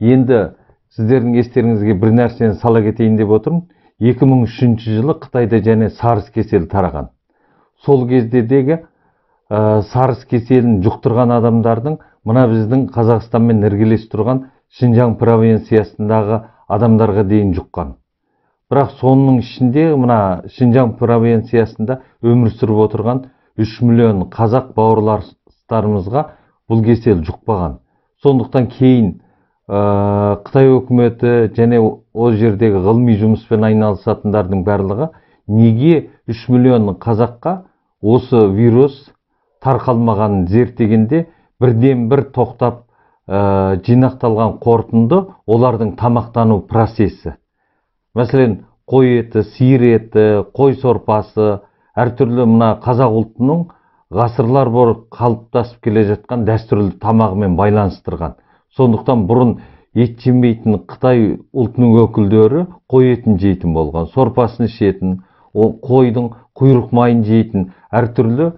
Енді сіздердің естеріңізге бір нәрсені сала кетейін деп отырмын. 2003 жылы Қытайда және SARS кеселі тараған. Сол кездегі SARS кеселін жұқтырған адамдардың мына біздің Қазақстанмен іргелес тұрған Шинжаң провинциясындағы адамдарға дейін жұққан. Бірақ соның ішінде мына Шинжаң провинциясында өмір сүріп отырған 3 миллион қазақ бауырластарымызға бұл кесел жұқпаған. Сондықтан кейін Қытай өкіметі және ол жердегі ғылыми жұмыспен айналысатындардың барлығы неге 3 миллион қазаққа осы вирус тарқалмағанын зерттегенде бірден бір тоқтап жинақталған қорытынды олардың тамақтану процесі. Мәселен, қой еті, сиыр еті, қой сорпасы, әртүрлі мына қазақ ұлтының ғасырлар бойы қалыптасып келе жатқан дәстүрлі тамағымен байланыстырған. Сондықтан бұрын ет жемейтін Қытай ұлтының өкілдері қой етін жейтін болған, сорпасын ішетін, қойдың құйрық майын жейтін, әртүрлі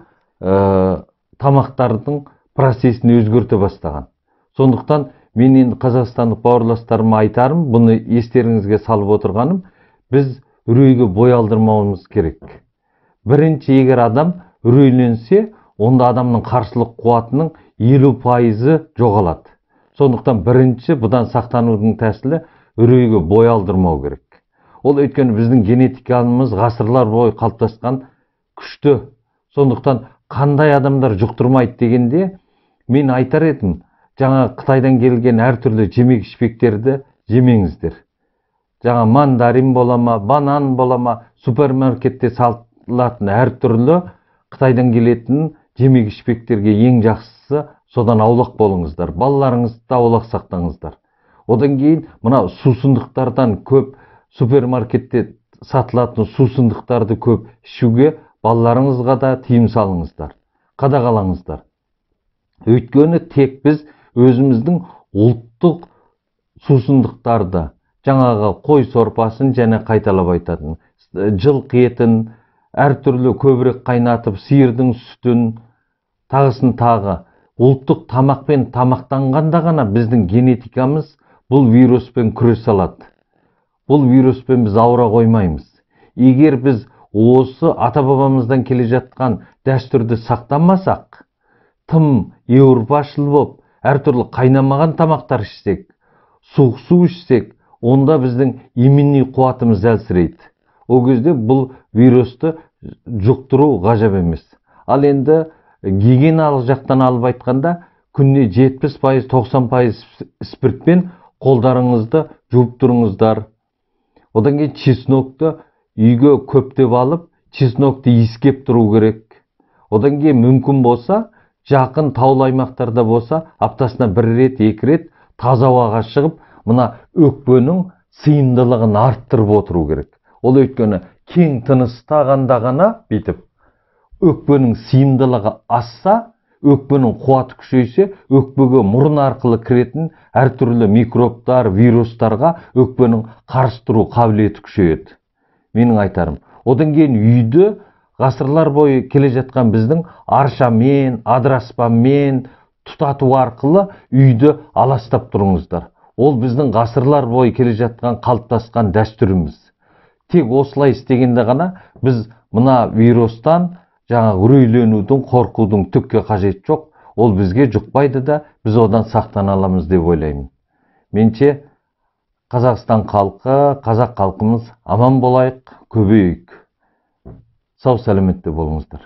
тамақтардың процесін өзгерте бастаған. Сондықтан мен енді қазақстандық бауырластарыма айтарым, бұны естеріңізге салып отырғаным, біз үрейге бой алдырмауымыз керек. Бірінші, егер адам үрейленсе, онда адамның қарсылық қуатының 50% жоғалады. Сондықтан бірінші бұдан сақтанудың тәсілі үрейге бой алдырмау керек. Ол өйткені біздің генетикамыз ғасырлар бойы қалыптасқан күшті. Сондықтан қандай адамдар жұқтырмайды дегенде мен айтар едім, жаңа Қытайдан келген әртүрлі жемек ішпектерді жемеңіздер. Жаңа мандарин болама, банан болама, супермаркетте сатылатын әртүрлі Қытайдан келетін жемек ішпектерге ең жақсысы содан аулақ болыңыздар. Балаларыңызды аулақ сақтаңыздар. Одан кейін мына сусындықтардан көп, супермаркетте сатылатын сусындықтарды көп ішуге балаларыңызға да тыйым салыңыздар, қадағалаңыздар. Өйткені тек біз өзіміздің ұлттық сусындықтарды, жаңағы қой сорпасын және қайталап айтатын, жылқы етін, әртүрлі көбірек қайнатып, сиырдың сүтін, тағысын тағы, ұлттық тамақпен тамақтанғанда ғана біздің генетикамыз бұл вируспен күресе алады. Бұл вируспен біз ауыра қоймаймыз. Егер біз осы ата-бабамыздан келе жатқан дәстүрді сақтамасақ, тым еуропашыл болып, әртүрлі қайнамаған тамақтар ішсек, суық су ішсек, онда біздің иммуни қуатымыз әлсірейді. Ол кезде бұл вирусты жұқтыру ғажап емес. Ал енді гигиеналық жақтан алып айтқанда, күніне 70-90% спиртпен қолдарыңызды жуып тұрыңыздар. Одан кейін чеснокты үйге көптеп алып, чеснокты иіскеп тұру керек. Одан кейін мүмкін болса, жақын таулы аймақтарда болса, аптасына 1 рет, 2 рет таза ауаға шығып, мына өкпенің сыйымдылығын арттырып отыру керек. Ол өйткені кең тыныстағанда ғана бүйтіп, өкпенің сыйымдылығы асса, өкпенің қуаты күшейсе, өкпеге мұрын арқылы кіретін әртүрлі микробтар, вирустарға өкпенің қарсы тұру қабілеті күшейеді. Менің айтарым. Одан кейін үйді ғасырлар бойы келе жатқан біздің аршамен, адыраспанмен тұтату арқылы үйді аластап тұрыңыздар. Ол біздің ғасырлар бойы келе жатқан қалыптасқан дәстүріміз. Тек осылай істегенде ғана біз мына вирустан жаңа үрейленудің, қорқудың түкке қажет жоқ. Ол бізге жұқпайды да, біз одан сақтана аламыз деп ойлаймын. Менше Қазақстан халқы, қазақ халқымыз аман болайық, көбейік. Сау сәлеметте болыңыздар.